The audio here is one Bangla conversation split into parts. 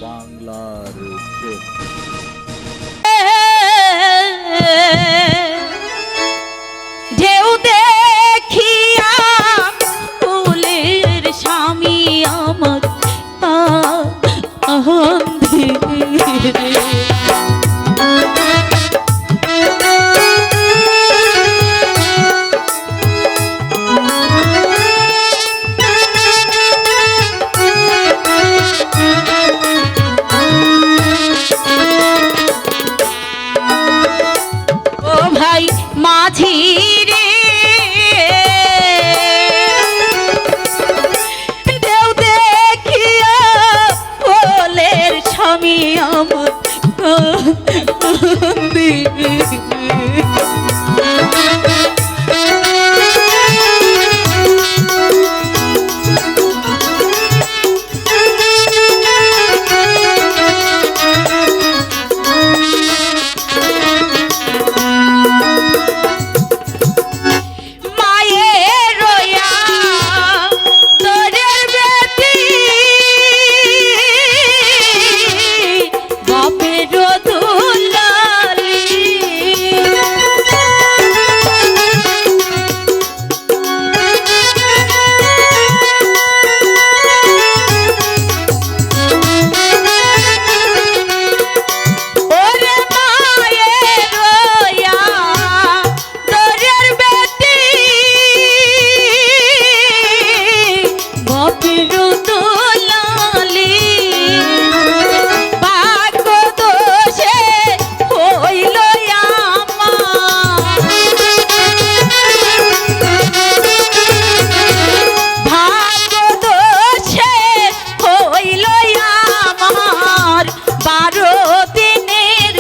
বাংলার চোখ। ঢেউ দেখিয়া ফুলের স্বামী আমার অন্ধেরে মাঝি রে দেও দেখিয়া ফুলের স্বামী আমার দিনের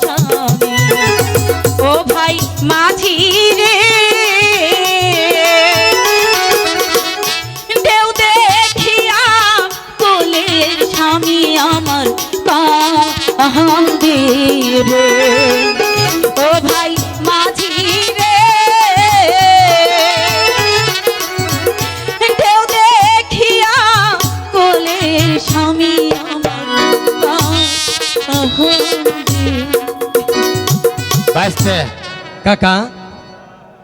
স্বামী ও ভাই মাঝি রে ঢেউ দেখিয়া কোলের স্বামী আমার কান্দেরে ও ভাই মাঝি রে ঢেউ দেখিয়া কোলের স্বামী বাইসতে কাকা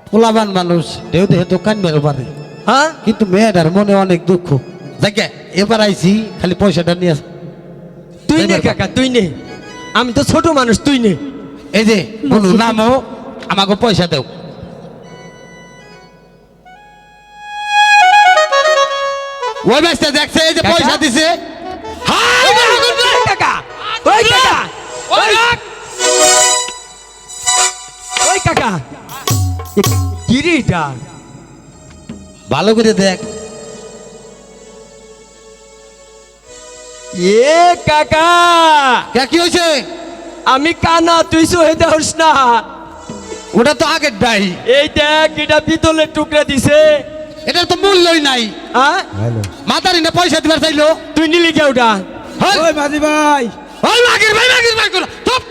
পোলাবান মানুষ ঢেউ দেহে দোকান মেরে পারে হ্যাঁ কিন্তু মেয়েটার মনে অনেক দুঃখ দেখে এবার আইছি খালি পয়সাটা নিয়ে তুই নে কাকা তুই নে আমি তো ছোট মানুষ তুই নে এই যে বলু নামও আমাকে পয়সা দেও ওই বাইসতে দেখছে এই যে পয়সা দিছে কাকা ওই কাকা ওই কাকা কিরিটা ভালো করে দেখ এ কাকা কি হয়েছে আমি কানা তুই সহে দেওস না ওটা তো আগের ডাই এই দেখ এটা পিতলের টুকরা দিছে এটার তো মূল্যই নাই হ্যাঁ মাতারি না পয়সা দিবার চাইলো তুই নিলি কে ওটা ওই মাঝি ভাই ওই মাগির ভাই করো চুপ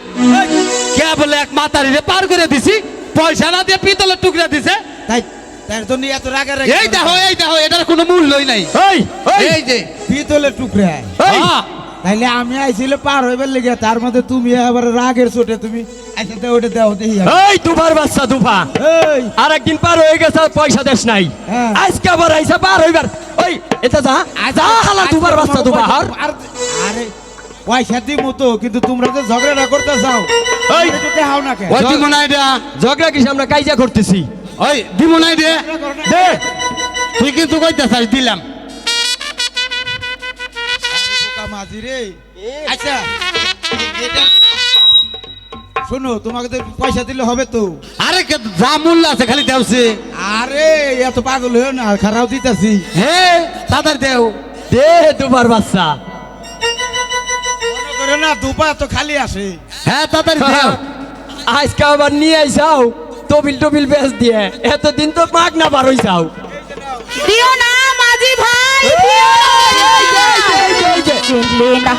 কে বলে এক মাতারি রে পার করে দিছি পয়সা না দিয়ে পিতলের টুকরা দিছে তাই তার জন্য এত রাগের এই দেখো এটার কোনো মূল্যই নাই এই যে পিতলের টুকরা হ্যাঁ। তাইলে আমি আইছিল পার হইবার লেগে তার মধ্যে তুমি আবার রাগের চোটে তুমি আইসা দাও ওটা দাও দেখি এই দুবার বাচ্চা দুফা এই আর একদিন পার হয়ে গেছে পয়সা দেশ নাই হ্যাঁ। আজকে আবার আইসা পার হইবার ওই এটা যা যা হালা দুবার বাচ্চা দুফা আরে পয়সা দিব তো কিন্তু তোমরা তো ঝগড়া করতে চাও এই একটু দেখাও না কে ওই দিমনাই দে ঝগড়া কি আমরা কাইজা করতেছি ওই দিমনাই দে দে তুই কিন্তু কইতে চাই দিলাম বোকা মাঝি রে আচ্ছা শোনো তোমাকে তো পয়সা দিলে হবে তো আরে যা মূল্য আছে খালি দেওছে আরে এত পাগল হয়েও না খারাপ দিতেছি হে তাদের দেও দে দুবার বাচ্চা মনে করে না দুপা তো খালি আসে হ্যাঁ তাদের দেও আজকে আবার নিয়ে আইসাও টবিল টবিল বেচ দিয়ে এতদিন তো মাগ না বার হইসাও দিও না মাঝি ভাই দিও না